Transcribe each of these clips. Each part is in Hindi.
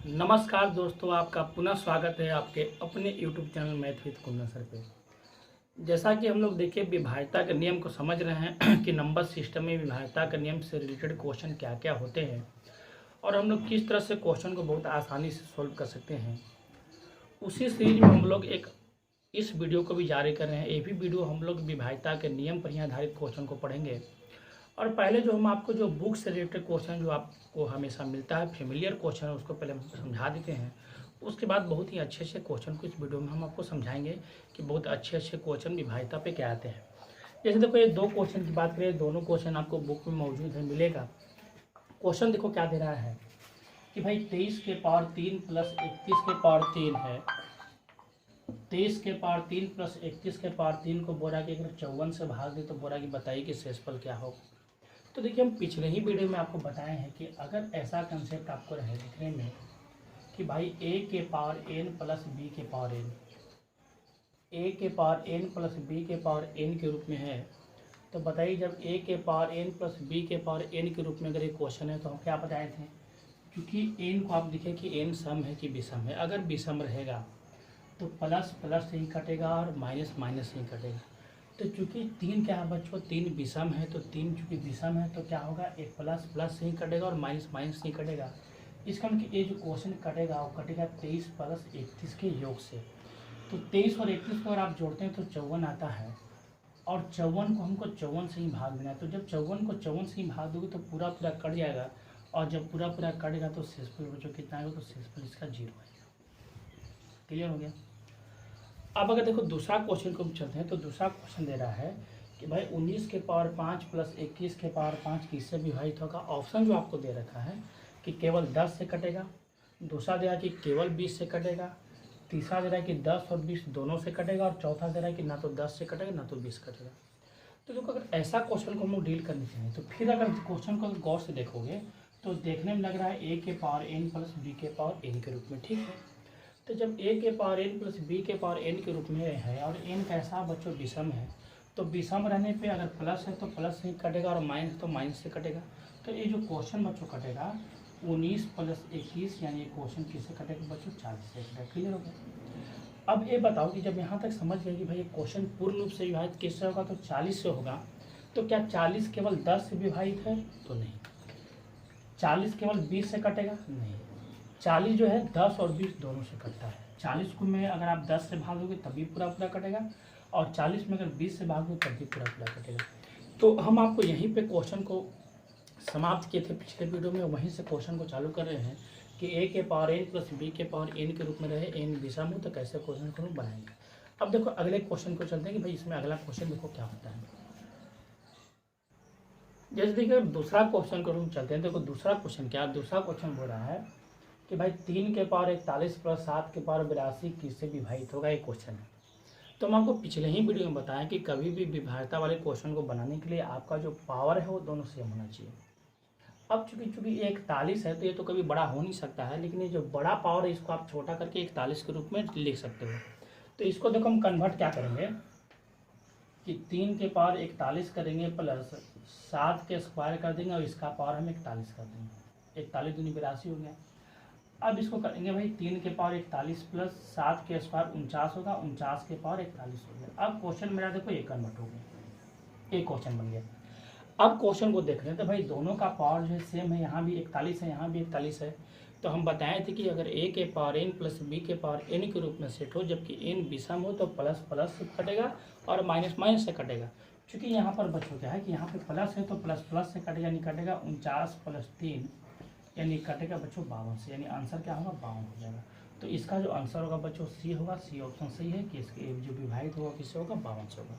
नमस्कार दोस्तों, आपका पुनः स्वागत है आपके अपने YouTube channel math with Kundan sir पे। जैसा कि हम लोग देखिए विभाज्यता के नियम को समझ रहे हैं कि नंबर सिस्टम में विभाज्यता के नियम से रिलेटेड क्वेश्चन क्या क्या होते हैं और हम लोग किस तरह से क्वेश्चन को बहुत आसानी से सॉल्व कर सकते हैं। उसी सीरीज में हम लोग एक इस वीडियो को भी जारी कर रहे हैं। ये भी वीडियो हम लोग विभाज्यता के नियम पर ही आधारित क्वेश्चन को पढ़ेंगे। और पहले जो हम आपको जो बुक से रिलेटेड क्वेश्चन जो आपको हमेशा मिलता है, फेमिलियर क्वेश्चन है, उसको पहले हम समझा देते हैं। उसके बाद बहुत ही अच्छे अच्छे क्वेश्चन को इस वीडियो में हम आपको समझाएंगे कि बहुत अच्छे अच्छे क्वेश्चन विभाज्यता पे क्या आते हैं। जैसे देखो, ये दो क्वेश्चन की बात करें, दोनों क्वेश्चन आपको बुक में मौजूद है, मिलेगा। क्वेश्चन देखो क्या दे रहा है कि भाई 23 के पावर 3 प्लस 31 के पावर 3 है। 23 के पावर 3 प्लस 31 के पावर 3 को बोरा के अगर 54 से भाग दे तो बोरा की बताइए कि शेषफल क्या होगा। तो देखिए, हम पिछले ही वीडियो में आपको बताए हैं कि अगर ऐसा कंसेप्ट आपको रहे लिखने में कि भाई a के पावर n प्लस b के पावर n, a के पावर n प्लस b के पावर n के रूप में है, तो बताइए जब a के पावर n प्लस b के पावर n के रूप में अगर ये क्वेश्चन है तो हम क्या बताए थे, क्योंकि n को आप देखें कि n सम है कि विषम है। अगर विषम रहेगा तो प्लस प्लस से ही कटेगा और माइनस माइनस से ही कटेगा। तो चूंकि 3 क्या है बच्चों, 3 विषम है, तो 3 चूंकि विषम है तो क्या होगा, एक प्लस प्लस से ही कटेगा और माइनस माइनस से ही कटेगा। इसका मतलब ये जो क्वेश्चन कटेगा वो कटेगा 23 प्लस 31 के योग से। तो 23 और 31 को अगर आप जोड़ते हैं तो 54 आता है और 54 को हमको 54 से ही भाग देना है। तो जब 54 को 54 से ही भाग दोगे तो पूरा पूरा कट जाएगा और जब पूरा पूरा कटेगा तो शेषफल बच्चों कितना आएगा, तो शेषफल इसका 0 आएगा। क्लियर हो गया। अब अगर देखो दूसरा क्वेश्चन को हम चलते हैं तो दूसरा क्वेश्चन दे रहा है कि भाई 19 के पावर 5 प्लस 21 के पावर 5 किससे विभाजित होगा। ऑप्शन जो आपको दे रखा है कि केवल 10 से कटेगा, दूसरा दे रहा है कि केवल 20 से कटेगा, तीसरा दे रहा है कि 10 और 20 दोनों से कटेगा और चौथा दे रहा है कि ना तो 10 से कटेगा ना तो 20 कटेगा। तो देखो, अगर ऐसा क्वेश्चन को हम लोग डील करने चाहिए तो फिर अगर क्वेश्चन को गौर से देखोगे तो देखने में लग रहा है a के पावर n प्लस b के पावर n के रूप में, ठीक है। तो जब a के पावर n प्लस b के पावर n के रूप में है और n कैसा बच्चों विषम है, तो विषम रहने पे अगर प्लस है तो प्लस से कटेगा और माइनस तो माइनस से कटेगा। तो ये जो क्वेश्चन बच्चों कटेगा 19 प्लस 21, यानी ये क्वेश्चन किससे कटेगा बच्चों, 40 से कटेगा। क्लियर हो गया। अब ये बताओ कि जब यहाँ तक समझ गए कि भाई ये क्वेश्चन पूर्ण रूप से विभाजित किससे होगा, तो 40 से होगा। तो क्या 40 केवल 10 से विभाजित है, तो नहीं। 40 केवल 20 से कटेगा, नहीं। 40 जो है 10 और 20 दोनों से कटता है। 40 को में अगर आप 10 से भागोगे तभी पूरा पूरा कटेगा और 40 में अगर 20 से भागोगे तभी पूरा पूरा कटेगा। तो हम आपको यहीं पे क्वेश्चन को समाप्त किए थे पिछले वीडियो में, वहीं से क्वेश्चन को चालू कर रहे हैं कि a के पावर n प्लस b के पावर n के रूप में रहे, n विषम हो, तो कैसे क्वेश्चन को हम बनाएंगे। अब देखो अगले क्वेश्चन को चलते हैं कि भाई इसमें अगला क्वेश्चन देखो क्या होता है। जैसे देखिए दूसरा क्वेश्चन को हम चलते हैं। देखो दूसरा क्वेश्चन क्या, दूसरा क्वेश्चन बोल रहा है कि भाई 3 के पावर 41 प्लस 7 के पावर 82 किससे विभाजित होगा, ये क्वेश्चन है। तो हम आपको पिछले ही वीडियो में बताया कि कभी भी विभाज्यता वाले क्वेश्चन को बनाने के लिए आपका जो पावर है वो दोनों सेम होना चाहिए। अब चूंकि ये 41 है तो ये तो कभी बड़ा हो नहीं सकता है, लेकिन ये जो बड़ा पावर है इसको आप छोटा करके 41 के रूप में लिख सकते हो। तो इसको देखो हम कन्वर्ट क्या करेंगे कि 3 के पावर 41 करेंगे प्लस 7 के स्क्वायर कर देंगे और इसका पावर हम 41 कर देंगे। 41 दूनी 82 हो गया। अब इसको करेंगे भाई 3 के पावर 41 प्लस 7 के स्क्वायर 49 होगा, 49 के पावर 41 हो गया। अब क्वेश्चन मेरा देखो ये कन्वर्ट हो गया, एक क्वेश्चन बन गया। अब क्वेश्चन को देख रहे हैं तो भाई दोनों का पावर जो है सेम है, यहाँ भी 41 है यहाँ भी 41 है। तो हम बताए थे कि अगर a के पावर n प्लस b के पावर n के रूप में सेट हो, जबकि n विषम हो तो प्लस प्लस से कटेगा और माइनस माइनस से कटेगा। चूँकि यहाँ पर बच्चों क्या है कि यहाँ पे प्लस है तो प्लस प्लस से कटेगा, यानी कटेगा 49 प्लस 3, यानी कटेगा बच्चों 52 से, यानी आंसर क्या होगा 52 हो जाएगा। तो इसका जो आंसर होगा बच्चों सी होगा, सी ऑप्शन सही है कि इसके जो विभाजित होगा किससे होगा, 52 से होगा।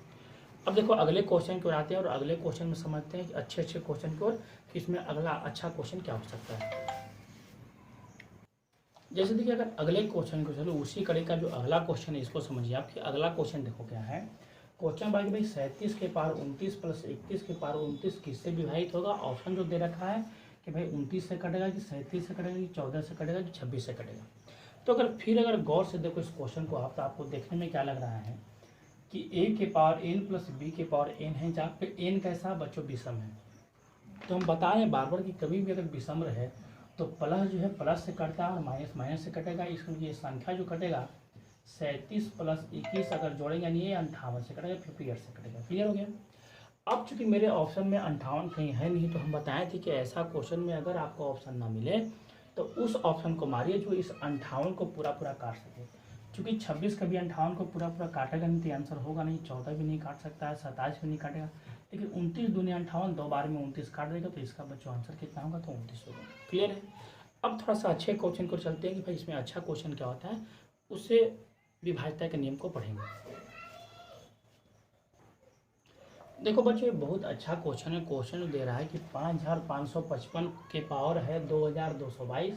अब देखो अगले क्वेश्चन की ओर आते हैं और अगले क्वेश्चन में समझते हैं कि अच्छे अच्छे क्वेश्चन की ओर कि इसमें अगला अच्छा क्वेश्चन क्या हो सकता है। जैसे देखिए अगर अगले क्वेश्चन को चलो उसी कड़ी का जो अगला क्वेश्चन है इसको समझिए आप कि अगला क्वेश्चन देखो क्या है। क्वेश्चन बाकी भाई 37 के पावर 29 प्लस 21 के पावर 29 किससे विभाजित होगा। ऑप्शन जो दे रखा है कि भाई 29 से कटेगा कि 37 से कटेगा कि 14 से कटेगा कि 26 से कटेगा। तो अगर गौर से देखो इस क्वेश्चन को आप, तो आपको देखने में क्या लग रहा है कि a के पावर n प्लस b के पावर n है, जहाँ पे n कैसा बच्चों विषम है। तो हम बता रहे हैं बार बार कि कभी भी अगर विषम रहे तो प्लस जो है प्लस से कटता है और माइनस माइनस से कटेगा। इसमें ये संख्या जो कटेगा 37 + 21 अगर जोड़ेंगे यानी ये 58 से कटेगा, 58 से कटेगा। क्लियर हो गया। अब चूंकि मेरे ऑप्शन में 58 कहीं है नहीं, तो हम बताए थे कि ऐसा क्वेश्चन में अगर आपको ऑप्शन ना मिले तो उस ऑप्शन को मारिए जो इस 58 को पूरा पूरा काट सके। चूंकि 26 कभी 58 को पूरा पूरा काटेगा नहीं तो आंसर होगा नहीं। 14 भी नहीं काट सकता है, 27 भी नहीं काटेगा, लेकिन 29 दूनी 58, 2 बार में 29 काट देगा, तो इसका बच्चों आंसर कितना होगा, तो 29 होगा। क्लियर है। अब थोड़ा सा अच्छे क्वेश्चन को चलते हैं कि भाई इसमें अच्छा क्वेश्चन क्या होता है, उससे विभाज्यता के नियम को पढ़ेंगे। देखो बच्चों, ये बहुत अच्छा क्वेश्चन है। क्वेश्चन दे रहा है कि 5555 के पावर है 2222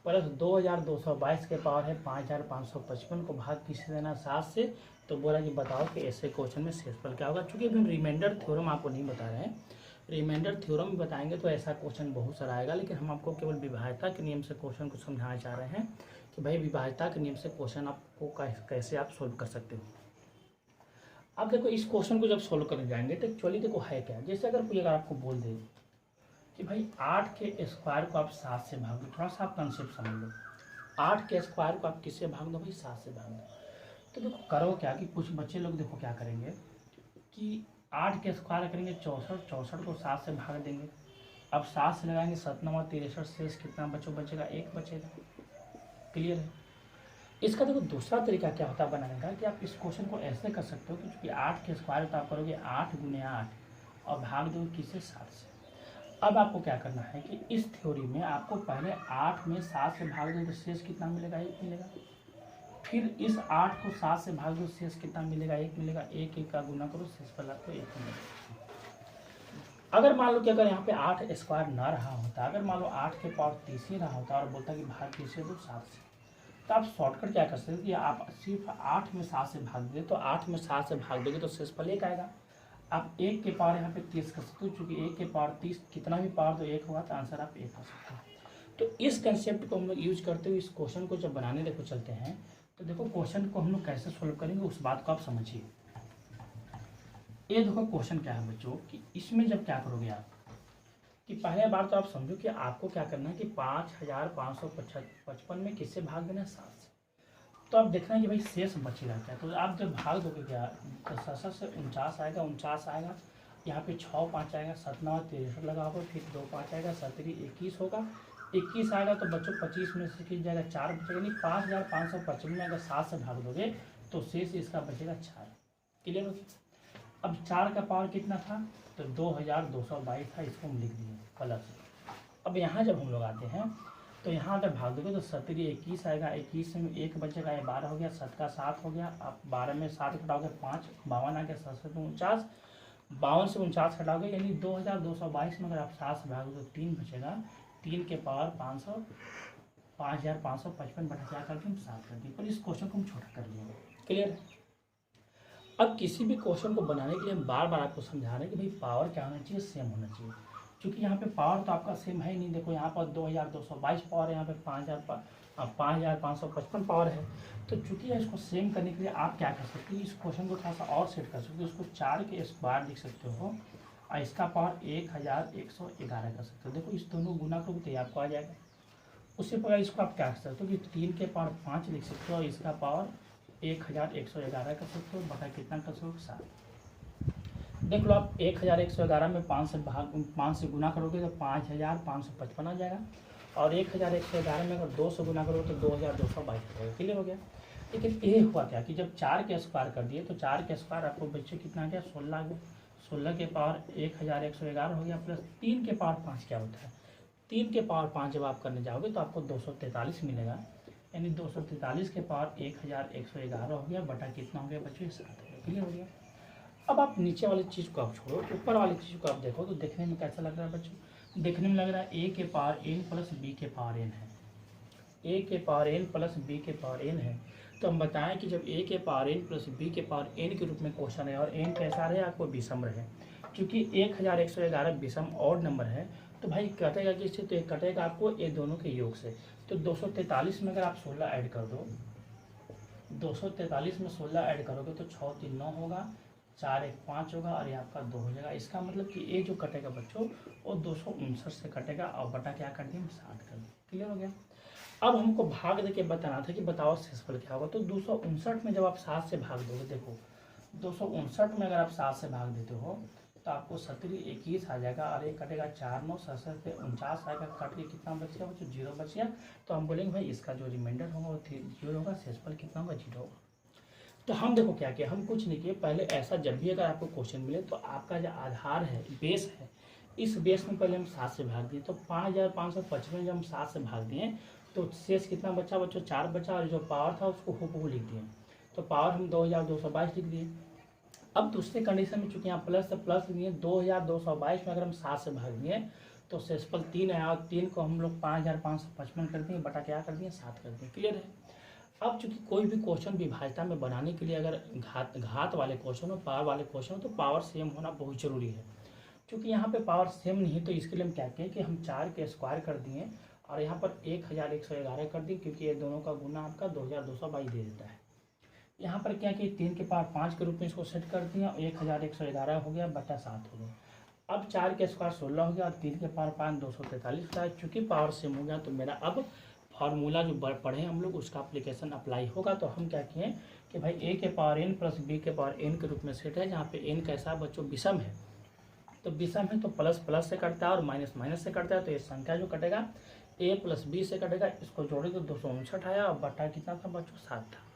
प्लस 2222 के पावर है 5555 को भाग किससे देना, 7 से। तो बोला कि बताओ कि ऐसे क्वेश्चन में शेषफल क्या होगा। चूंकि अभी हम रिमाइंडर थ्योरम आपको नहीं बता रहे हैं, रिमाइंडर थ्योरम बताएंगे तो ऐसा क्वेश्चन बहुत सारा आएगा, लेकिन हम आपको केवल विभाज्यता के नियम से क्वेश्चन को समझाना चाह रहे हैं कि भाई विभाज्यता के नियम से क्वेश्चन आपको कैसे आप सोल्व कर सकते हो। अब देखो इस क्वेश्चन को जब सोल्व करने जाएंगे तो एक्चुअली देखो है क्या। जैसे अगर कोई अगर आपको बोल दे कि भाई 8 के स्क्वायर को आप 7 से भाग दो, थोड़ा सा आप कंसेप्ट समझ लो। 8 के स्क्वायर को आप किससे भाग दो, भाई 7 से भाग दो। तो देखो करो क्या कि कुछ बच्चे लोग देखो क्या करेंगे कि 8 के स्क्वायर करेंगे 64, 64 को 7 से भाग देंगे। अब 7 से लगाएंगे 7 9 63, शेष कितना बच्चों बचेगा, 1 बचेगा। क्लियर है। इसका देखो दूसरा तरीका क्या होता है बनाने का कि आप इस क्वेश्चन को ऐसे कर सकते हो कि चूंकि 8 के स्क्वायर तो आप करोगे 8 × 8 और भाग दो किससे, 7 से। अब आपको क्या करना है कि इस थ्योरी में आपको पहले 8 में 7 से भाग दो तो शेष कितना मिलेगा, 1 मिलेगा। फिर इस 8 को 7 से भाग दो, शेष कितना मिलेगा, 1 मिलेगा। 1 1 का गुना करो, शेष पर आपको 1 मिलेगा। अगर मान लो कि अगर यहाँ पे 8 स्क्वायर ना रहा होता, अगर मान लो 8 के पावर 30 ही रहा होता और बोलता कि भाग किससे दो, 7 से, तो आप शॉर्टकट क्या कर सकते हैं कि आप सिर्फ 8 में 7 से भाग दे, तो 8 में 7 से भाग दोगे तो शेषफल 1 आएगा। आप 1 के पावर यहाँ पे 30 कर सकते हो, चूंकि 1 के पावर 30 कितना भी पावर तो 1 होगा, तो आंसर आप 1 हो सकते हैं। तो इस कंसेप्ट को हम लोग यूज करते हुए इस क्वेश्चन को जब बनाने देखो चलते हैं, तो देखो क्वेश्चन को हम लोग कैसे सोल्व करेंगे उस बात को आप समझिए। ये देखो क्वेश्चन क्या है बच्चों कि इसमें जब क्या करोगे आप कि पहले बार तो आप समझो कि आपको क्या करना है कि 5555 में किससे भाग देना है, 7 से। तो आप देखना है कि भाई शेष बचेगा क्या। तो आप जब भाग दोगे क्या तो 7 से 49 आएगा, 49 आएगा, यहाँ पे 6 5 आएगा, 7 9 63 लगाओगे, फिर 2 5 आएगा, 7 21 होगा, 21 आएगा तो बच्चों 25 में से खींच जाएगा, 4 बचेगा। नहीं 5555 में अगर 7 से भाग दोगे तो शेष इसका बचेगा 4। क्लियर हो गया। अब 4 का पावर कितना था, तो 2222 था, इसको हम लिख दिए प्लस। अब यहाँ जब हम लोग आते हैं तो यहाँ अगर भाग दोगे तो 7 21 आएगा, 21 में 1 बचेगा, ये 12 हो गया, 7 का 7 हो गया। आप 12 में 7 घटाओगे 5, 52 आ गया, 7 से 49, 52 से 49 हटाओगे यानी 2222 में अगर आप 7 से भागोगे तो 3 बचेगा। 3 के पावर 5555 बटा क्या कर दिए, 7 कर दिए। पर इस क्वेश्चन को हम छोटा कर दिए। क्लियर है। अब किसी भी क्वेश्चन को बनाने के लिए हम बार बार आपको समझा रहे हैं कि भाई पावर क्या होना चाहिए, सेम होना चाहिए। क्योंकि यहाँ पे पावर तो आपका सेम है ही नहीं। देखो यहाँ पर 2222 पावर है, यहाँ पे 5555 पावर है। तो चूंकि इसको सेम करने के लिए आप क्या कर सकते हैं, इस क्वेश्चन को थोड़ा सा और सेट कर सकते हो। इसको 4 के स्क्वायर लिख सकते हो और इसका पावर 1111 कर सकते हो। देखो इस दोनों गुना करोगे तो आपको आ जाएगा। उसी प्रकार इसको आप क्या कर सकते हो कि 3 के पावर 5 लिख सकते हो और इसका पावर 1111 कर सकते हो, बटा कितना कर सकते हो, 7। देख लो आप 1111 में 5 से गुना करोगे तो 5555 आ जाएगा, और 1111 में अगर 2 से गुना करोगे तो 2222 हो जाएगा। क्लियर हो गया। लेकिन ये हुआ क्या कि जब 4 के स्क्वायर कर दिए तो 4 के स्क्वायर आपको बच्चे कितना आ गया, 16 आ गया। 16 के पावर 1111 हो गया, प्लस 3 के पावर 5 क्या होता है, 3 के पावर 5 जब आप करने जाओगे तो आपको 243 मिलेगा, यानी 243 के पावर 1111 हो गया, बटा कितना हो गया बच्चों, 7 हो गया। क्लियर हो गया। अब आप नीचे वाली चीज़ को आप छोड़ो, ऊपर वाली चीज़ को आप देखो तो देखने में कैसा लग रहा है बच्चों, देखने में लग रहा है a के पावर n प्लस b के पावर n है, a के पावर n प्लस b के पावर n है। तो हम बताएं कि जब a के पावर n प्लस b के पावर n के रूप में क्वेश्चन है और n कैसा रहे, आपको विषम रहे, क्योंकि 1111 विषम और नंबर है तो भाई कटेगा किससे, तो एक कटेगा आपको ये दोनों के योग से। तो 243 में अगर आप 16 ऐड कर दो, 243 में 16 ऐड करोगे तो 6 3 9 होगा, 4 एक 5 होगा और ये आपका 2 हो जाएगा। इसका मतलब कि ये जो कटेगा बच्चों वो 259 से कटेगा और बटा क्या कर दिया 60 कर दिया। क्लियर हो गया। अब हमको भाग दे के बताना था कि बताओ शेषफल क्या होगा। तो 259 में जब आप 7 से भाग दोगे, देखो 259 में अगर आप 7 से भाग देते हो तो आपको 17 21 आ जाएगा और ये कटेगा 4 9 67 से 49 आएगा, कट के कितना बच गया बच्चों 0 बच गया। तो हम बोलेंगे भाई इसका जो रिमाइंडर होगा वो 0 होगा, शेषफल कितना होगा 0 होगा। तो हम देखो क्या किया, हम कुछ नहीं किए। पहले ऐसा जब भी अगर आपको क्वेश्चन मिले तो आपका जो आधार है बेस है, इस बेस में पहले हम 7 से भाग दिए। तो 5555 जब हम 7 से भाग दिए तो शेष कितना बचा बच्चों 4 बचा और जो पावर था उसको हूबहू लिख दिए। तो पावर हम 2222 लिख दिए। अब दूसरे कंडीशन में चूंकि यहाँ प्लस से प्लस दिए 2222 में अगर हम 7 से भाग दिए तो शेषफल 3 आया और 3 को हम लोग 5555 कर दिए बटा क्या कर दिए 7 कर दिए। क्लियर है। अब चूंकि कोई भी क्वेश्चन विभाज्यता में बनाने के लिए अगर घात वाले क्वेश्चन हो, पावर वाले क्वेश्चन हो तो पावर सेम होना बहुत जरूरी है। क्योंकि यहाँ पे पावर सेम नहीं है तो इसके लिए हम क्या कहें कि हम 4 के स्क्वायर कर दिए और यहाँ पर 1111 कर दिए, क्योंकि ये दोनों का गुना आपका 2222 दे देता है। यहाँ पर क्या कि 3 के पावर 5 के रूप में इसको सेट कर दिया, 1111 हो गया बटा 7 हो गया। अब 4 के स्क्वायर 16 हो गया और 3 के पावर 5 243 होता है। चूँकि पावर सेम हो गया तो मेरा अब फार्मूला जो पढ़े हम लोग उसका एप्लीकेशन अप्लाई होगा। तो हम क्या किए कि भाई a के पावर n प्लस b के पावर n के रूप में सेट है, जहाँ पे n कैसा बच्चों विषम है। तो विषम है तो प्लस प्लस से कटता है और माइनस माइनस से कटता है। तो ये संख्या जो कटेगा a प्लस b से कटेगा, इसको जोड़े तो 259 आया और बटा कितना था बच्चों 7 था।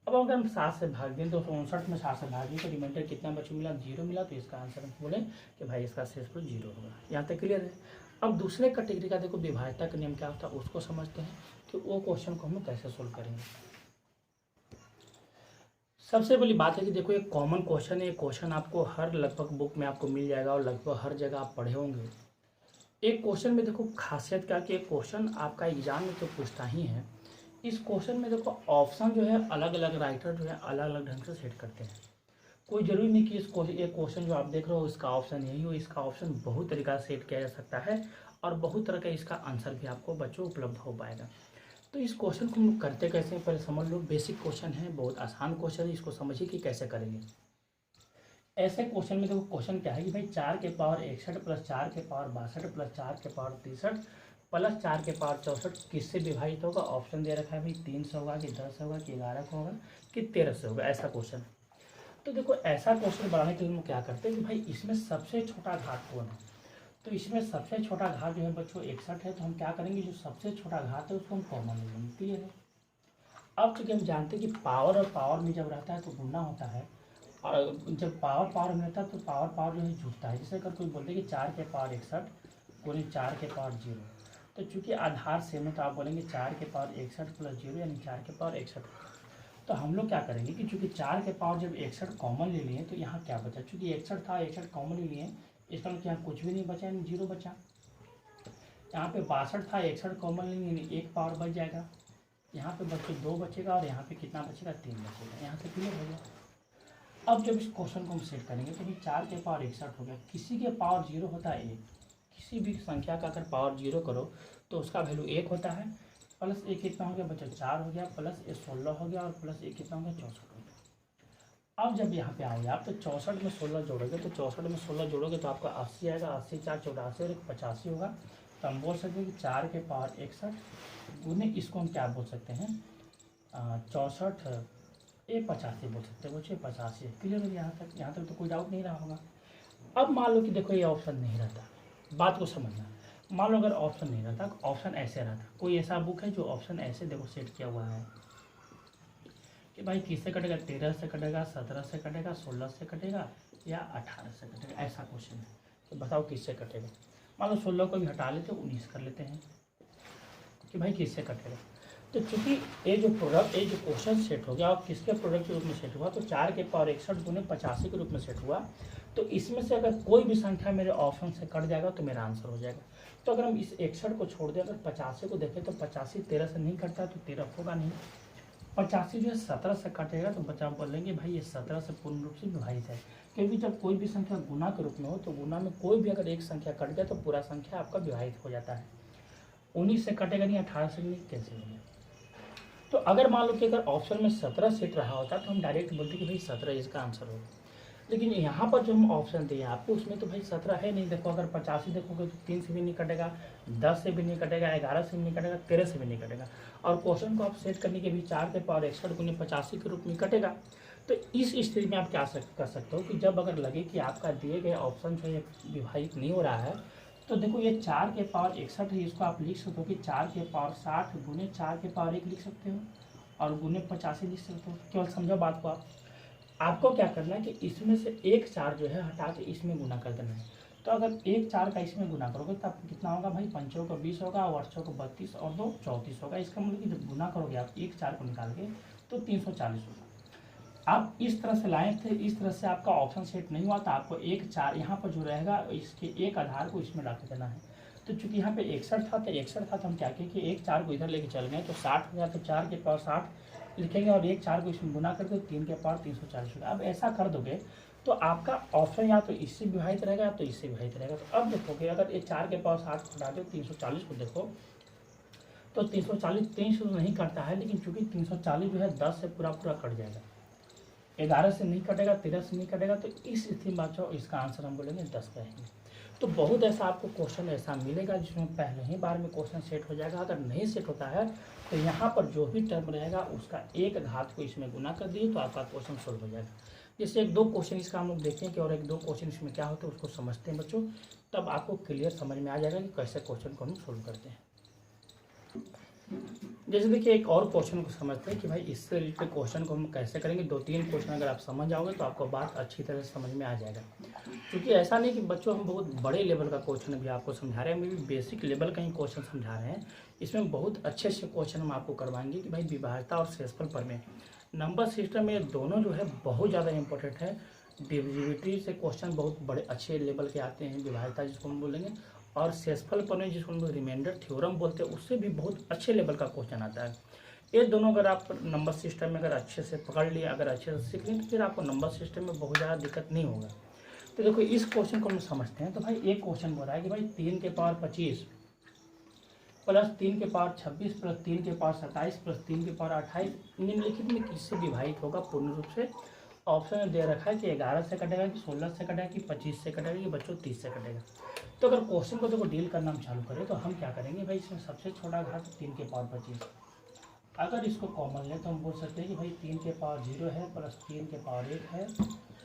अब अगर हम 7 से भाग दें 259 में 7 से भाग दें तो रिमाइंडर कितना बच्चों मिला 0 मिला। तो इसका आंसर हम बोले कि भाई इसका शेषफल 0 होगा। यहाँ तक क्लियर है। अब दूसरे कैटेगरी का देखो विभाज्यता का नियम क्या होता है उसको समझते हैं कि वो क्वेश्चन को हम कैसे सोल्व करेंगे। सबसे बड़ी बात है कि देखो एक कॉमन क्वेश्चन है, ये क्वेश्चन आपको हर लगभग बुक में आपको मिल जाएगा और लगभग हर जगह आप पढ़े होंगे। एक क्वेश्चन में देखो खासियत क्या कि एक क्वेश्चन आपका एग्जाम में तो पूछता ही है। इस क्वेश्चन में देखो ऑप्शन जो है अलग अलग राइटर जो है अलग अलग ढंग से सेट करते हैं। कोई जरूरी नहीं कि एक क्वेश्चन जो आप देख रहे हो इसका ऑप्शन यही हो, इसका ऑप्शन बहुत तरीका से सेट किया जा सकता है और बहुत तरह का इसका आंसर भी आपको बच्चों उपलब्ध हो पाएगा। तो इस क्वेश्चन को हम करते कैसे हैं पहले समझ लो। बेसिक क्वेश्चन है, बहुत आसान क्वेश्चन है, इसको समझिए कि कैसे करेंगे। ऐसे क्वेश्चन में देखो क्वेश्चन क्या है कि भाई 4 के पावर 61 प्लस 4 के पावर 62 प्लस 4 के पावर 63 प्लस 4 के पावर 64 किससे विभाजित होगा। ऑप्शन दे रखा है भाई 3 से होगा कि 10 से होगा कि 11 से होगा कि 13 से होगा, ऐसा क्वेश्चन। तो देखो ऐसा क्वेश्चन बनाने के लिए हम क्या करते हैं कि भाई इसमें सबसे छोटा घात कौन है। तो इसमें सबसे छोटा घात जो है बच्चों 61 है। तो हम क्या करेंगे जो सबसे छोटा घात है उसको हम कॉमन ले लेंगे। क्लियर है। अब चूँकि हम जानते हैं कि पावर और पावर में जब रहता है तो गुना होता है और जब पावर पावर में रहता है तो पावर पावर जो है जुड़ता है। जैसे अगर कोई बोलते हैं कि 4 के पावर 61 गुणे 4 के पावर 0, तो चूँकि आधार सेम है तो आप बोलेंगे 4 के पावर 61 प्लस 0 यानी 4 के पावर 61। तो हम लोग क्या करेंगे कि चूँकि 4 के पावर जब 61 कॉमन ले लिए तो यहाँ क्या बचा, चूँकि 61 था 61 कॉमन ले लिए, इसका मतलब यहाँ कुछ भी नहीं बचा यानी 0 बचा। यहाँ पे 62 था 61 कॉमन ले लिए यानी 1 पावर बच जाएगा। यहाँ पे बच्चे 2 बचेगा और यहाँ पे कितना बचेगा 3 बचेगा। यहाँ से क्लियर हो गया। अब जब इस क्वेश्चन को हम सेट करेंगे तो भाई 4 के पावर 61 हो गया, किसी के पावर 0 होता है 1, किसी भी संख्या का अगर पावर 0 करो तो उसका वैल्यू 1 होता है। प्लस 1 कितना हो गया बच्चा 4 हो गया, प्लस 16 हो गया और प्लस 1 कितना हो गया 64 हो गया। अब जब यहाँ पे आओगे आप तो 64 में 16 जोड़ोगे तो 64 में 16 जोड़ोगे तो आपका 80 आएगा, 80 4 84 और 85 होगा। तो हम बोल सकते हैं कि 4 के पावर 61 गुने इसको हम क्या बोल सकते हैं 64 ये 85 बोल सकते हैं बच्चे 85। क्लियर हो गया यहाँ तक तो कोई डाउट नहीं रहा होगा। अब मान लो कि देखो ये ऑप्शन नहीं रहता, बात को समझना। मान लो अगर ऑप्शन नहीं रहता, ऑप्शन ऐसे रहता, कोई ऐसा बुक है जो ऑप्शन ऐसे देखो सेट किया हुआ है कि भाई किससे कटेगा 13 से कटेगा 17 से कटेगा 16 से कटेगा या 18 से कटेगा, ऐसा क्वेश्चन है। तो बताओ किससे कटेगा। मान लो 16 को भी हटा लेते 19 कर लेते हैं कि भाई किससे कटेगा। तो चूंकि ये जो क्वेश्चन सेट हो गया और किसके प्रोडक्ट के रूप में सेट हुआ तो 4 के पावर 61 गुने 85 के रूप में सेट हुआ। तो इसमें से अगर कोई भी संख्या मेरे ऑप्शन से कट जाएगा तो मेरा आंसर हो जाएगा। तो अगर हम इस 61 को छोड़ दें, अगर 85 को देखें तो 85 13 से नहीं कटता तो 13 होगा नहीं। 85 जो है 17 से कटेगा तो बच्चा बोलेंगे भाई ये 17 से पूर्ण रूप से विभाजित है। क्योंकि जब कोई भी संख्या गुना के रूप में हो तो गुना में कोई भी अगर एक संख्या कट गया तो पूरा संख्या आपका विभाजित हो जाता है। 19 से कटेगा नहीं, 18 से नहीं, कैसे हो गया। तो अगर मान लो कि अगर ऑप्शन में 17 सेट रहा होता तो हम डायरेक्ट बोलते कि भाई 17 इसका आंसर होगा। लेकिन यहाँ पर जो हम ऑप्शन दिए आपको उसमें तो भाई 17 है नहीं। देखो अगर 85 देखोगे तो 3 से भी नहीं कटेगा, 10 से भी नहीं कटेगा, 11 से भी नहीं कटेगा, 13 से भी नहीं कटेगा। और क्वेश्चन को आप सेट करने के भी 4 के पावर 61 गुने 85 के रूप में कटेगा। तो इस स्थिति में आप क्या कर सकते हो कि जब अगर लगे कि आपका दिए गए ऑप्शन जो है विभाजित नहीं हो रहा है, तो देखो ये 4 के पावर 61 है, इसको आप लिख सकते हो कि 4 के पावर 60 गुने 4 के पावर 1 लिख सकते हो और गुने 85 लिख सकते हो। केवल समझो बात को आपको क्या करना है कि इसमें से एक 4 जो है हटा के इसमें गुना कर देना है। तो अगर एक 4 का इसमें गुना करोगे तब कितना होगा भाई, 5 को 20 होगा और 8 को 32 और 2 34 होगा। इसका मतलब कि जब गुना करोगे आप एक 4 को निकाल के तो 340 होगा। आप इस तरह से लाए थे, इस तरह से आपका ऑप्शन सेट नहीं हुआ तो आपको एक 4 यहाँ पर जो रहेगा इसके एक आधार को इसमें रख देना है। तो चूंकि यहाँ पे 61 था तो 61 था तो हम क्या किए कि एक 4 को इधर लेके चल गए तो 60 हो गया। तो 4 के पावर 60 लिखेंगे और एक 4 को इसमें गुना कर दो, 3 के पावर 340 होगा। अब ऐसा कर दोगे तो आपका ऑप्शन या तो इससे विभाजित रहेगा या तो इससे विभाजित रहेगा। तो अब देखोगे अगर ये 4 के पावर 60 को हटा दो 340 को देखो तो 340 3 से नहीं कटता है, लेकिन चूंकि 340 जो है 10 से पूरा कट जाएगा, 11 से नहीं कटेगा, 13 से नहीं कटेगा। तो इस स्थिति में बच्चों इसका आंसर हम बोलेंगे 10 कहेंगे। तो बहुत ऐसा आपको क्वेश्चन ऐसा मिलेगा जिसमें पहले ही बार में क्वेश्चन सेट हो जाएगा। अगर नहीं सेट होता है तो यहाँ पर जो भी टर्म रहेगा उसका एक घात को इसमें गुना कर दिए तो आपका क्वेश्चन सोल्व हो जाएगा। जैसे एक दो क्वेश्चन इसका हम लोग देखें कि और एक दो क्वेश्चन इसमें क्या होता है उसको समझते हैं बच्चों, तब आपको क्लियर समझ में आ जाएगा कि कैसे क्वेश्चन को हम सोल्व करते हैं। जैसे देखिए एक और क्वेश्चन को समझते हैं कि भाई इससे रिलेटेड क्वेश्चन को हम कैसे करेंगे। 2-3 क्वेश्चन अगर आप समझ जाओगे तो आपको बात अच्छी तरह से समझ में आ जाएगा। क्योंकि ऐसा नहीं कि बच्चों हम बहुत बड़े लेवल का क्वेश्चन भी आपको समझा रहे हैं, हम भी बेसिक लेवल का ही क्वेश्चन समझा रहे हैं। इसमें बहुत अच्छे से क्वेश्चन हम आपको करवाएंगे कि भाई विभाज्यता और शेषफल प्रमेय, नंबर सिस्टम में दोनों जो है बहुत ज़्यादा इंपॉर्टेंट है। डिविजिबिलिटी से क्वेश्चन बहुत बड़े अच्छे लेवल के आते हैं, विभाज्यता जिसको हम बोलेंगे, और शेषफल प्रमेय जिसको हम लोग रिमाइंडर थ्योरम बोलते हैं उससे भी बहुत अच्छे लेवल का क्वेश्चन आता है। ये दोनों अगर आप नंबर सिस्टम में अगर अच्छे से पकड़ लिए, अगर अच्छे से सीख लें तो फिर आपको नंबर सिस्टम में बहुत ज़्यादा दिक्कत नहीं होगा। तो देखो इस क्वेश्चन को हम समझते हैं। तो भाई एक क्वेश्चन बोल रहा है कि भाई 3 के पावर 25 प्लस 3 के पावर 26 प्लस 3 के पावर 27 प्लस 3 के पावर 28 निम्नलिखित में किससे विभाजित होगा पूर्ण रूप से। ऑप्शन दे रखा है कि 11 से कटेगा कि 16 से कटेगा कि 25 से कटेगा कि बच्चों 30 से कटेगा। तो अगर क्वेश्चन को देखो डील करना हम चालू करें तो हम क्या करेंगे भाई, इसमें सबसे छोटा घात 3 के पावर 25, अगर इसको कॉमन लें तो हम बोल सकते हैं कि भाई 3 के पावर 0 है प्लस 3 के पावर 1 है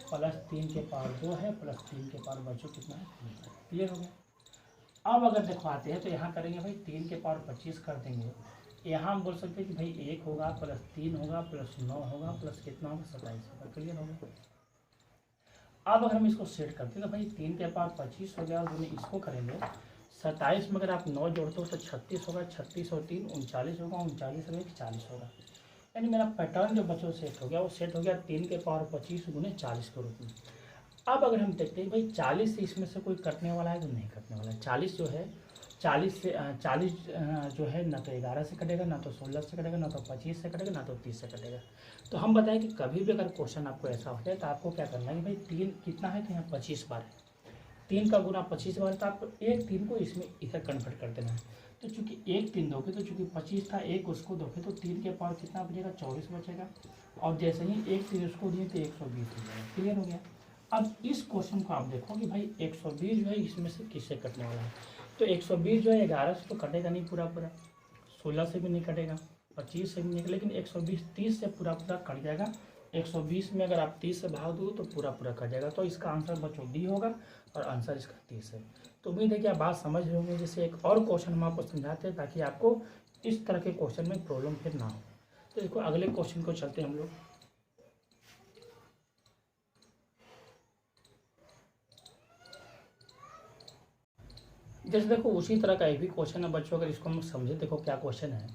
प्लस 3 के पावर 2 है प्लस 3 के पावर बच्चों कितना है 3 है। क्लियर हो गया। अब अगर दिखवाते हैं तो यहाँ करेंगे भाई 3 के पावर 25 कर देंगे, यहाँ हम बोल सकते हैं कि भाई 1 होगा प्लस 3 होगा प्लस 9 होगा प्लस कितना होगा 27 होगा। क्लियर हो गया। अब अगर हम इसको सेट करते हैं तो भाई 3 के पावर 25 हो गया और दोनों इसको करेंगे 27 में अगर आप 9 जोड़ते हो तो 36 होगा, 36 और 3 39 होगा, 39 और 1 40 होगा। यानी मेरा पैटर्न जो बच्चों सेट हो गया वो सेट हो गया 3 के पावर 25 गुने 40 के रूप में। अब अगर हम देखते हैं भाई 40 से इसमें से कोई कटने वाला है तो नहीं कटने वाला है। 40 जो है 40 जो है ना तो 11 से कटेगा, ना तो 16 से कटेगा, ना तो 25 से कटेगा, ना तो 30 से कटेगा। तो हम बताएं कि कभी भी अगर क्वेश्चन आपको ऐसा हो जाए तो आपको क्या करना है कि भाई 3 कितना है तो यहाँ 25 बार है, 3 का गुना 25 बार, तो आपको एक 3 को इसमें इधर कन्वर्ट कर देना है। तो चूंकि एक 3 दोगे तो चूंकि 25 था, एक उसको दोगे तो 3 के पावर कितना बचेगा 24 बचेगा, और जैसे ही एक 3 उसको दिए तो 120 हो जाएगा। क्लियर हो गया। अब इस क्वेश्चन को आप देखो कि भाई 120 जो है इसमें से किससे कटने वाला है। तो 120 जो है 11 से तो कटेगा नहीं पूरा, 16 से भी नहीं कटेगा, 25 से भी नहीं, लेकिन 120 30 से पूरा कट जाएगा। 120 में अगर आप 30 से भाग दो तो पूरा कट जाएगा। तो इसका आंसर बच्चों डी होगा और आंसर इसका 30 है। तो उम्मीद है कि आप बात समझ रहे होंगे। जैसे एक और क्वेश्चन हम आपको समझाते हैं ताकि आपको इस तरह के क्वेश्चन में प्रॉब्लम फिर ना हो। तो देखो अगले क्वेश्चन को चलते हैं हम लोग। जैसे देखो उसी तरह का एक भी क्वेश्चन है बच्चों, अगर इसको हम समझे, देखो क्या क्वेश्चन है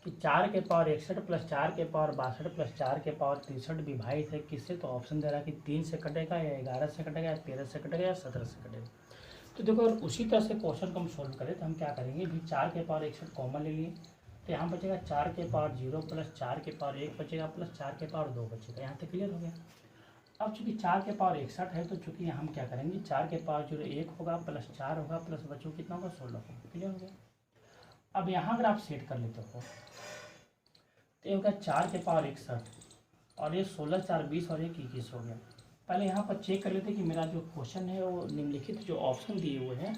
कि 4 के पावर 61 प्लस 4 के पावर 62 प्लस 4 के पावर 63 विभाजित है किससे। तो ऑप्शन दे रहा है कि 3 से कटेगा या 11 से कटेगा या 13 से कटेगा या 17 से कटेगा। तो देखो अगर उसी तरह से क्वेश्चन को हम सोल्व करें तो हम क्या करेंगे भी 4 के पावर 61 कॉमन ले लिए तो यहाँ बचेगा 4 के पावर 0 प्लस 4 के पावर 1 बचेगा प्लस 4 के पावर 2 बचेगा। यहाँ तक क्लियर हो गया। अब चूंकि 4 के पावर 61 है तो चूंकि हम क्या करेंगे 4 के पावर 0 1 होगा प्लस 4 होगा प्लस बच्चों कितना होगा 16 होगा। क्लियर हो गया। अब यहाँ अगर आप सेट कर लेते हो तो ये होगा 4 के पावर 61 और ये 16 4 20 और 1 21 हो गया। पहले यहाँ पर चेक कर लेते कि मेरा जो क्वेश्चन है वो निम्नलिखित जो ऑप्शन दिए हुए हैं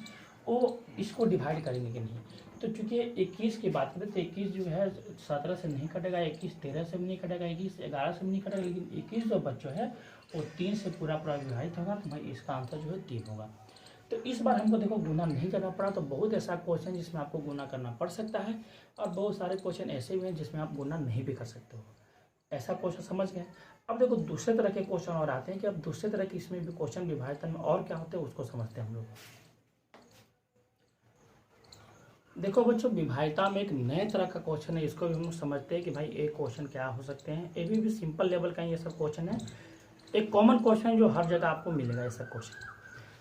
वो इसको डिवाइड करेंगे कि नहीं। तो चूंकि 21 की बात करें तो 21 जो है 17 से नहीं कटेगा, 21 13 से भी नहीं कटेगा, 21 11 से भी नहीं कटेगा, लेकिन 21 जो बच्चों है वो 3 से पूरा पूरा विभाजित होगा। तो भाई इसका आंसर जो है 3 होगा। तो इस बार हमको देखो गुना नहीं करना पड़ा। तो बहुत ऐसा क्वेश्चन जिसमें आपको गुना करना पड़ सकता है और बहुत सारे क्वेश्चन ऐसे भी हैं जिसमें आप गुना नहीं भी कर सकते हो। ऐसा क्वेश्चन समझ गए। अब देखो दूसरे तरह के क्वेश्चन और आते हैं कि अब दूसरे तरह की इसमें भी क्वेश्चन विभाजन में और क्या होते हैं उसको समझते हैं हम लोग। देखो बच्चों, विभाज्यता में एक नए तरह का क्वेश्चन है, इसको भी हम लोग समझते हैं कि भाई एक क्वेश्चन क्या हो सकते हैं। ये भी सिंपल लेवल का ये सब क्वेश्चन है, एक कॉमन क्वेश्चन है जो हर जगह आपको मिलेगा ये सब क्वेश्चन।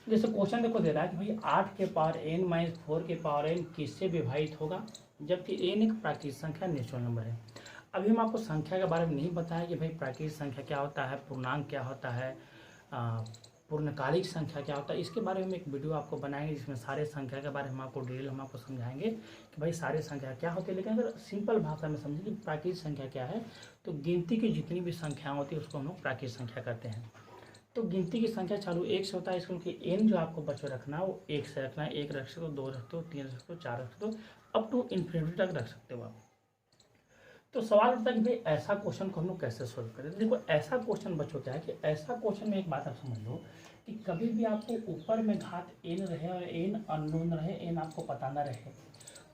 जैसे क्वेश्चन देखो दे रहा है कि भाई 8 के पावर n - 4 के पावर n किससे विभाजित होगा, जबकि n एक प्राकृतिक संख्या नेचुरल नंबर है। अभी हम आपको संख्या के बारे में नहीं बताया कि भाई प्राकृतिक संख्या क्या होता है, पूर्णांक क्या होता है, पूर्णकालिक संख्या क्या होता है। इसके बारे में एक वीडियो आपको बनाएंगे जिसमें सारे संख्या के बारे में आपको डिटेल हम आपको समझाएंगे कि भाई सारे संख्या क्या होती है। लेकिन अगर सिंपल भाषा में समझें कि प्राकृतिक संख्या क्या है, तो गिनती की जितनी भी संख्याएं होती है उसको हम लोग प्राकृतिक संख्या कहते हैं। तो गिनती की संख्या चालू 1 से होता है, इसको n जो आपको बच्चों रखना है वो 1 से रखना है। 1 रख सकते हो, 2 रख सकते हो, 3 रख सकते हो, 4 रख सकते हो, अप टू इन्फिनिटी तक रख सकते हो आप। तो सवाल उठता है कि भाई ऐसा क्वेश्चन को हम लोग कैसे सोल्व करें। देखो ऐसा क्वेश्चन बच्चों क्या है कि ऐसा क्वेश्चन में एक बात आप समझ लो कि कभी भी आपको ऊपर में घात n रहे और n अननोन रहे, n आपको पता ना रहे,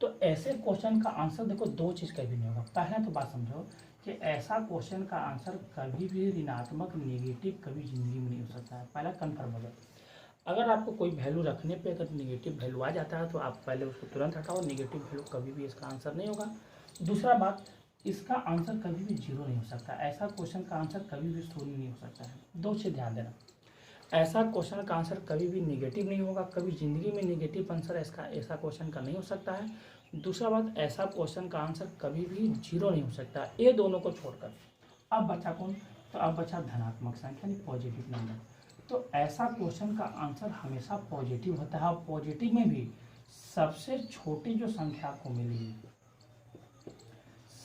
तो ऐसे क्वेश्चन का आंसर देखो दो चीज़ कभी नहीं होगा। पहले तो बात समझो कि ऐसा क्वेश्चन का आंसर कभी भी ऋणात्मक नेगेटिव कभी जिंदगी में नहीं हो सकता है। पहला कन्फर्म हो जाए। अगर आपको कोई वैल्यू रखने पे अगर नेगेटिव वैल्यू आ जाता है तो आप पहले उसको तुरंत हटाओ, नेगेटिव वैल्यू कभी भी इसका आंसर नहीं होगा। दूसरा बात, इसका आंसर कभी भी जीरो नहीं हो सकता। ऐसा क्वेश्चन का आंसर कभी भी शून्य नहीं हो सकता है। दो चीज़ ध्यान देना, ऐसा क्वेश्चन का आंसर कभी भी नेगेटिव नहीं होगा, कभी जिंदगी में नेगेटिव आंसर इसका ऐसा क्वेश्चन का नहीं हो सकता है। दूसरा बात, ऐसा क्वेश्चन का आंसर कभी भी जीरो नहीं हो सकता। ये दोनों को छोड़कर अब बचा कौन, तो अब बचा धनात्मक संख्या यानी पॉजिटिव नंबर। तो ऐसा क्वेश्चन का आंसर हमेशा पॉजिटिव होता है और पॉजिटिव में भी सबसे छोटी जो संख्या आपको मिलेगी,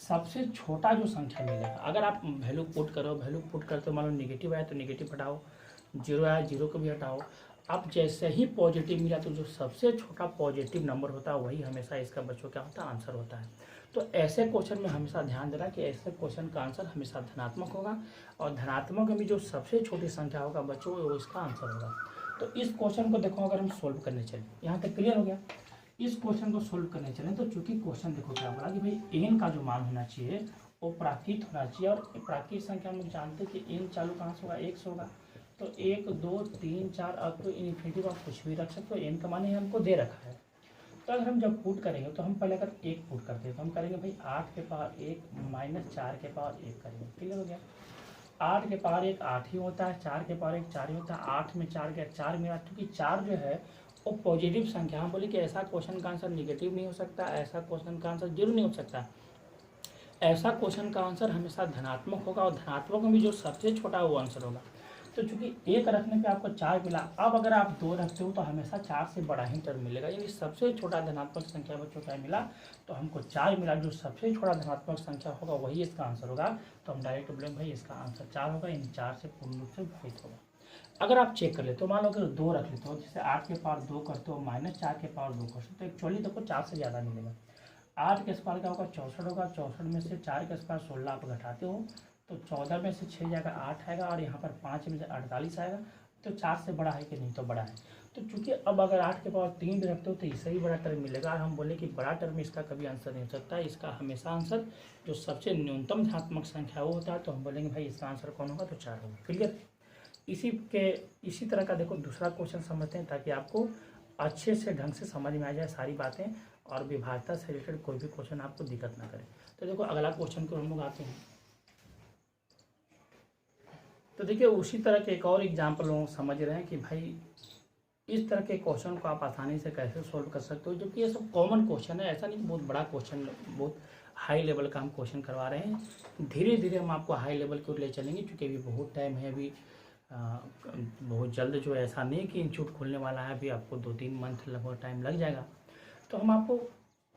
सबसे छोटा जो संख्या मिलेगा। अगर आप वैल्यू पुट करो, वैल्यू पुट करते हो, मान लो नेगेटिव आया तो नेगेटिव हटाओ, जीरो आया जीरो को भी हटाओ। अब जैसे ही पॉजिटिव मिला तो जो सबसे छोटा पॉजिटिव नंबर होता है वही हमेशा इसका बच्चों क्या होता है, आंसर होता है। तो ऐसे क्वेश्चन में हमेशा ध्यान देना कि ऐसे क्वेश्चन का आंसर हमेशा धनात्मक होगा और धनात्मक में जो सबसे छोटी संख्या होगा बच्चों वो इसका आंसर होगा। तो इस क्वेश्चन को देखो अगर हम सोल्व करने चले, यहाँ तक क्लियर हो गया। इस क्वेश्चन को सोल्व करने चलें तो चूंकि क्वेश्चन देखो क्या बोला कि भाई n का जो मान होना चाहिए वो प्राकृत होना चाहिए और प्राकृत संख्या हम लोग जानते हैं कि n चालू कहाँ से होगा, 1 से होगा। तो 1 2 3 4 अब तो इन्फिनिटी आप कुछ भी रख सकते हो, n का मान ही हमको दे रखा है। तो अगर हम जब पुट करेंगे तो हम पहले अगर 1 पुट करते हैं तो हम करेंगे भाई 8 के पावर 1 - 4 के पावर 1 करेंगे। क्लियर हो गया। 8 के पावर 1 8 ही होता है, 4 के पावर 1 4 ही होता है। 8 में 4 गया 4 मिला, क्योंकि 4 जो है वो पॉजिटिव संख्या। हम बोले कि ऐसा क्वेश्चन का आंसर नेगेटिव नहीं हो सकता, ऐसा क्वेश्चन का आंसर जीरो नहीं हो सकता। ऐसा क्वेश्चन का आंसर हमेशा धनात्मक होगा और धनात्मक में भी जो सबसे छोटा वो आंसर होगा। तो चूंकि 1 रखने पे आपको 4 मिला, अब अगर आप 2 रखते हो तो हमेशा 4 से बड़ा ही टर्म मिलेगा, यानी सबसे छोटा धनात्मक संख्या बच्चों क्या मिला, तो हमको 4 मिला। जो सबसे छोटा धनात्मक संख्या होगा वही इसका आंसर होगा। तो हम डायरेक्ट बोलेंगे भाई इसका आंसर 4 होगा, यानी 4 से पूर्ण रूप से विभाजित होगा। अगर आप चेक कर ले तो मान लो अगर 2 रख लेते हो, जैसे 8 के पावर 2 करते हो -4 के पावर 2 करते हो, तो एक्चुअली देखो 4 से ज़्यादा मिलेगा। 8 के स्क्वायर का होगा 64 होगा, 64 में से 4 के स्क्वायर 16 आप घटाते हो तो 14 में से 6 जाएगा 8 आएगा और यहाँ पर 5 में से 48 आएगा। तो 4 से बड़ा है कि नहीं, तो बड़ा है। तो चूंकि अब अगर 8 के पावर 3 भी रखते हो तो इससे ही बड़ा टर्म मिलेगा। और हम बोले कि बड़ा टर्म इसका कभी आंसर नहीं हो सकता, इसका हमेशा आंसर जो सबसे न्यूनतम धनात्मक संख्या वो होता है। तो हम बोलेंगे भाई इसका आंसर कौन होगा, तो 4 होगा। क्लियर। इसी तरह का देखो दूसरा क्वेश्चन समझते हैं ताकि आपको अच्छे से ढंग से समझ में आ जाए सारी बातें और विभाज्यता से रिलेटेड कोई भी क्वेश्चन आपको दिक्कत ना करे। तो देखो अगला क्वेश्चन को हम लोग आते हैं। तो देखिए उसी तरह के एक और एग्जाम्पल हम समझ रहे हैं कि भाई इस तरह के क्वेश्चन को आप आसानी से कैसे सोल्व कर सकते हो, जो कि ये सब कॉमन क्वेश्चन है। ऐसा नहीं कि बहुत बड़ा क्वेश्चन, बहुत हाई लेवल का हम क्वेश्चन करवा रहे हैं। धीरे धीरे हम आपको हाई लेवल की ओर ले चलेंगे, क्योंकि अभी बहुत टाइम है। अभी बहुत जल्द जो ऐसा नहीं कि इंस्टीट्यूट खुलने वाला है, अभी आपको 2-3 मंथ लगभग टाइम लग जाएगा। तो हम आपको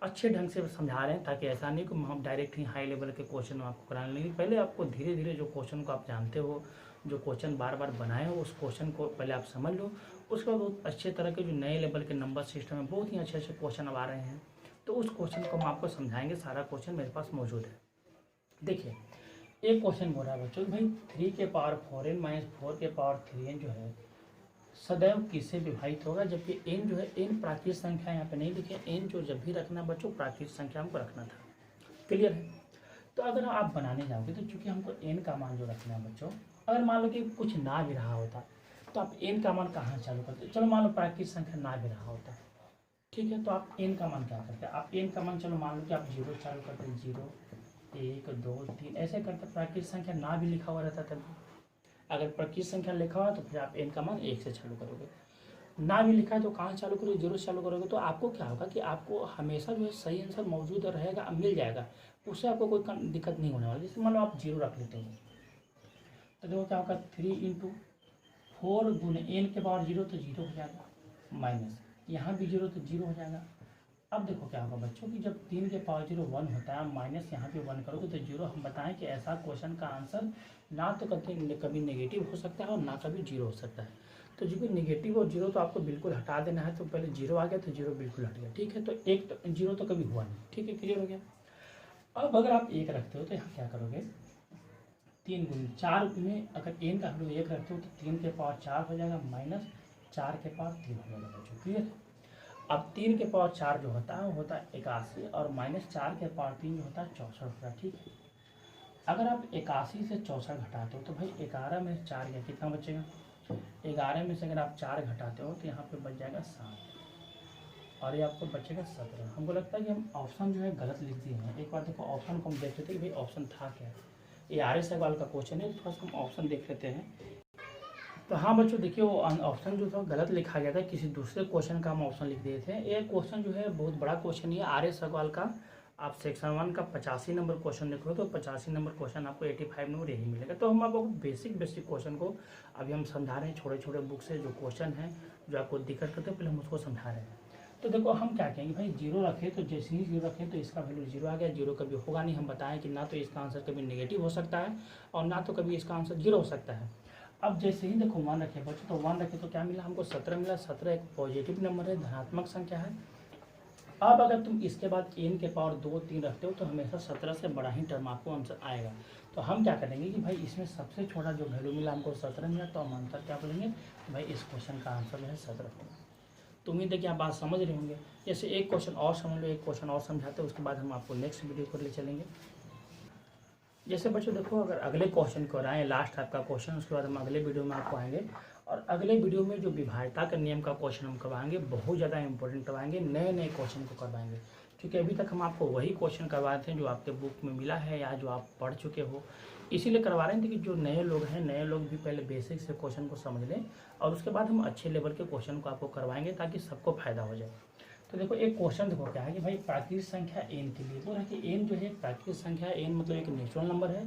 अच्छे ढंग से समझा रहे हैं, ताकि ऐसा नहीं कि हम डायरेक्ट ही हाई लेवल के क्वेश्चन आपको कराने लेंगे। पहले आपको धीरे धीरे जो क्वेश्चन को आप जानते हो, जो क्वेश्चन बार बार बनाए हो, उस क्वेश्चन को पहले आप समझ लो। उसके बाद बहुत अच्छे तरह के जो नए लेवल के नंबर सिस्टम है, बहुत ही अच्छे अच्छे क्वेश्चन अब आ रहे हैं, तो उस क्वेश्चन को हम आपको समझाएंगे। सारा क्वेश्चन मेरे पास मौजूद है। देखिए, एक क्वेश्चन बोल रहा है बच्चों, भाई 3 के पावर 4n माइनस 4 के पावर 3n जो है सदैव किससे विभाजित होगा, जबकि n जो है, n प्राकृतिक संख्या यहाँ पे नहीं लिखे, n जो जब भी रखना बच्चों प्राकृतिक संख्या हमको रखना था। क्लियर है? तो अगर आप बनाने जाओगे तो चूंकि हमको n का मान जो रखना है बच्चों, अगर मान लो कि कुछ ना भी रहा होता तो आप n का मान कहाँ चालू करते? चलो मान लो प्राकृतिक संख्या ना भी रहा होता, ठीक है, तो आप n का मान क्या करते? आप n का मान, चलो मान लो कि आप 0 चालू करते, 0 1 2 3 ऐसे करते। प्राकृतिक संख्या ना भी लिखा हुआ रहता तब, अगर प्राकृतिक संख्या लिखा हुआ तो फिर आप n का मान 1 से चालू करोगे। ना भी लिखा है तो कहाँ चालू करोगे? 0 से चालू करोगे। तो आपको क्या होगा कि आपको हमेशा जो है सही आंसर मौजूद रहेगा, मिल जाएगा, उससे आपको कोई दिक्कत नहीं होने वाली। जैसे मान लो आप 0 रख लेते हो तो देखो क्या होगा, 3 इंटू 4 गुने n के पावर 0 तो 0 हो जाएगा, माइनस यहाँ भी 0 तो 0 हो जाएगा। अब देखो क्या होगा बच्चों की, जब 3 के पावर 0 1 होता है, माइनस यहाँ पे 1 करोगे तो 0। हम बताएं कि ऐसा क्वेश्चन का आंसर ना तो कभी नेगेटिव हो सकता है और ना कभी 0 हो सकता है। तो जो भी नेगेटिव और 0 तो आपको बिल्कुल हटा देना है। तो पहले 0 आ गया तो 0 बिल्कुल हट गया, ठीक है। तो 1 तो 0 तो कभी हुआ नहीं, ठीक है, क्लियर हो गया। अब अगर आप 1 रखते हो तो यहाँ क्या करोगे, 3 गुने 4 में अगर n का वैल्यू 1 रखते हो तो 3 के पावर 4 हो जाएगा, माइनस 4 के पावर 3 हो जाएगा बच्चों, क्लियर है। अब 3 के पावर 4 जो होता है वो होता है 81, और माइनस 4 के पावर 3 जो होता है 64 होता है, ठीक है। अगर आप 81 से 64 घटाते हो तो भाई 11 में 4 गया, कितना बचेगा? 11 में से अगर आप 4 घटाते हो तो यहाँ पे बच जाएगा 7, और ये आपको बचेगा 17। हमको लगता है कि हम ऑप्शन जो है गलत लिख दिए हैं। एक बार देखो ऑप्शन को हम देख लेते हैं कि भाई ऑप्शन था क्या। ये RS सवाल का क्वेश्चन है, थोड़ा सा हम ऑप्शन देख लेते हैं। तो हाँ बच्चों देखिए, वो ऑप्शन जो था गलत लिखा गया था, किसी दूसरे क्वेश्चन का हम ऑप्शन लिख दिए थे। ये क्वेश्चन जो है बहुत बड़ा क्वेश्चन है, RS सवाल का। आप सेक्शन 1 का 85 नंबर क्वेश्चन देखो तो 85 नंबर क्वेश्चन आपको 85 नंबर यही मिलेगा। तो हम आपको बेसिक क्वेश्चन को अभी हम समझा रहे हैं, छोटे छोटे बुक से जो क्वेश्चन है जो आपको दिक्कत करते हैं, पहले हम उसको समझा रहे हैं। तो देखो हम क्या कहेंगे, भाई 0 रखें तो जैसे ही 0 रखें तो इसका वैल्यू 0 आ गया। 0 कभी होगा नहीं, हम बताएं कि ना तो इसका आंसर कभी नेगेटिव हो सकता है और ना तो कभी इसका आंसर 0 हो सकता है। अब जैसे ही देखो 1 रखे बच्चों, तो 1 रखे तो क्या मिला हमको? 17 मिला। 17 एक पॉजिटिव नंबर है, धनात्मक संख्या है। अब अगर तुम इसके बाद n के पावर 2 3 रखते हो तो हमेशा 17 से बड़ा ही टर्म आपको आंसर आएगा। तो हम क्या करेंगे कि भाई इसमें सबसे छोटा जो वैल्यू मिला हमको 17 मिला, तो हम आंसर क्या बोलेंगे, भाई इस क्वेश्चन का आंसर जो है 17 होगा। तो उम्मीद है कि आप बात समझ रहे होंगे। जैसे एक क्वेश्चन और समझ लो, एक क्वेश्चन और समझाते हैं, उसके बाद हम आपको नेक्स्ट वीडियो को ले चलेंगे। जैसे बच्चों देखो, अगर अगले क्वेश्चन को आए, लास्ट आपका क्वेश्चन, उसके बाद हम अगले वीडियो में आपको आएंगे। और अगले वीडियो में जो विभाज्यता के नियम का क्वेश्चन हम करवाएंगे, बहुत ज़्यादा इंपॉर्टेंट करवाएंगे, नए नए क्वेश्चन को करवाएंगे। क्योंकि अभी तक हम आपको वही क्वेश्चन करवाए थे जो आपके बुक में मिला है या जो आप पढ़ चुके हो, इसीलिए करवा रहे थे कि जो नए लोग हैं, नए लोग भी पहले बेसिक से क्वेश्चन को समझ लें, और उसके बाद हम अच्छे लेवल के क्वेश्चन को आपको करवाएंगे ताकि सबको फायदा हो जाए। तो देखो एक क्वेश्चन देखो क्या है कि भाई प्राकृतिक संख्या n के लिए बोला कि n जो है प्राकृतिक संख्या, n मतलब एक नेचुरल नंबर है,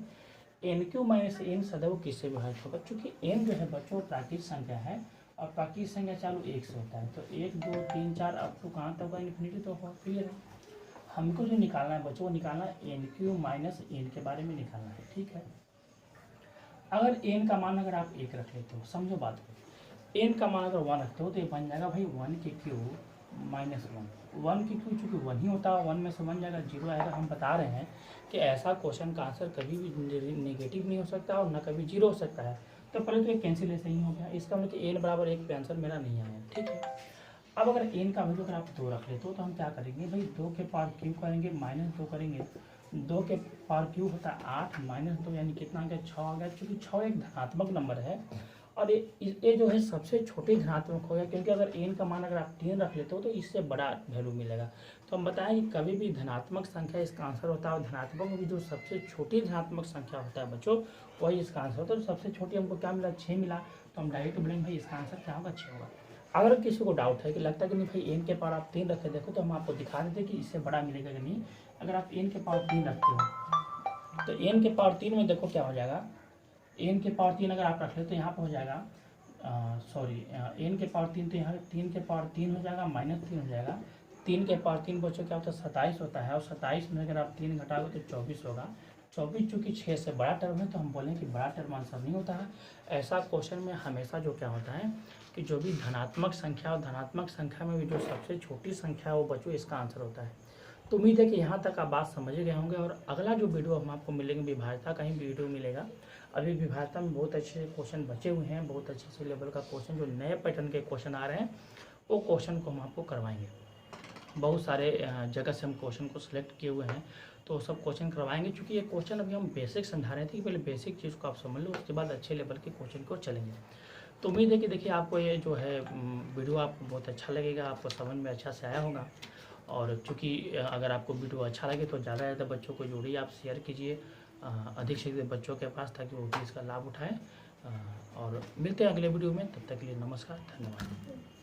n³ माइनस n सदैव किससे विभाजित होगा? चूंकि n जो है बच्चों प्राकृतिक संख्या है और प्राकृतिक संख्या चालू 1 से होता है, तो 1 2 3 4 अप टू कहाँ तक होगा? इन्फिनिटी तो होगा, क्लियर है। हमको जो निकालना है बच्चों, वो निकालना है n³ माइनस n के बारे में निकालना है, ठीक है। अगर n का मान अगर आप 1 रख लेते हो, समझो बात को, n का मान अगर 1 रखते हो तो ये बन जाएगा भाई 1 के क्यूब माइनस 1 की क्यों, चूँकि 1 ही होता है, 1 में से 1 जाएगा, 0 आएगा। हम बता रहे हैं कि ऐसा क्वेश्चन का आंसर कभी भी नेगेटिव नहीं हो सकता और ना कभी 0 हो सकता है। तो पहले तो एक कैंसिल ऐसे ही हो गया, इसका मतलब कि n बराबर 1 पे आंसर मेरा नहीं आया, ठीक है। अब अगर n का वैल्यू अगर आप 2 रख लेते हो तो हम क्या करेंगे भाई, 2 के पावर क्यूब करेंगे, माइनस 2 करेंगे, 2 के पावर क्यूब होता है 8, माइनस 2 यानी कितना आ गया? 6 आ गया। चूँकि 6 एक धनात्मक नंबर है और ये जो है सबसे छोटी धनात्मक हो गया, क्योंकि अगर n का मान अगर आप 3 रख लेते हो तो इससे बड़ा वैल्यू मिलेगा। तो हम बताएं कि कभी भी धनात्मक संख्या इसका आंसर होता है, और धनात्मक में भी जो सबसे छोटी धनात्मक संख्या होता है बच्चों, वही इसका आंसर होता है। तो सबसे छोटी हमको क्या मिला? 6 मिला। तो हम डायरेक्ट बोलेंगे भाई इसका आंसर क्या होगा? 6 होगा। अगर किसी को डाउट है कि लगता है कि नहीं भाई n के पावर आप 3 रखे देखो, तो हम आपको दिखा देते कि इससे बड़ा मिलेगा कि नहीं। अगर आप n के पावर 3 रखते हो तो n के पावर 3 में देखो क्या हो जाएगा, n के पावर 3 अगर आप रख ले तो यहाँ पर हो जाएगा, सॉरी n के पावर 3, तो यहाँ 3 के पावर 3 हो जाएगा, माइनस 3 हो जाएगा, 3 के पावर 3 बच्चों क्या होता है 27 होता है, और 27 में अगर आप 3 घटाओगे तो 24 होगा। 24 चूँकि 6 से बड़ा टर्म है तो हम बोलें कि बड़ा टर्म आंसर नहीं होता है। ऐसा क्वेश्चन में हमेशा जो क्या होता है कि जो भी धनात्मक संख्या और धनात्मक संख्या में भी जो सबसे छोटी संख्या है वो बच्चों इसका आंसर होता है। तो उम्मीद है कि यहाँ तक आप बात समझ गए होंगे, और अगला जो वीडियो हम आपको मिलेंगे विभाज्यता का ही वीडियो मिलेगा। अभी विभाज्यता में बहुत अच्छे क्वेश्चन बचे हुए हैं, बहुत अच्छे लेवल का क्वेश्चन, जो नए पैटर्न के क्वेश्चन आ रहे हैं वो क्वेश्चन को हम आपको करवाएंगे। बहुत सारे जगह से हम क्वेश्चन को सिलेक्ट किए हुए हैं, तो सब क्वेश्चन करवाएंगे। क्योंकि ये क्वेश्चन अभी हम बेसिक समझा रहे थे कि पहले बेसिक चीज़ को आप समझ लो, उसके बाद अच्छे लेवल के क्वेश्चन को चलेंगे। तो उम्मीद है कि देखिए आपको ये जो है वीडियो आपको बहुत अच्छा लगेगा, आपको समझ में अच्छा से आया होगा। और चूँकि अगर आपको वीडियो अच्छा लगे तो ज़्यादा से ज़्यादा बच्चों को जोड़िए, आप शेयर कीजिए अधिक से अधिक बच्चों के पास, ताकि वो भी इसका लाभ उठाएँ। और मिलते हैं अगले वीडियो में, तब तक के लिए नमस्कार, धन्यवाद।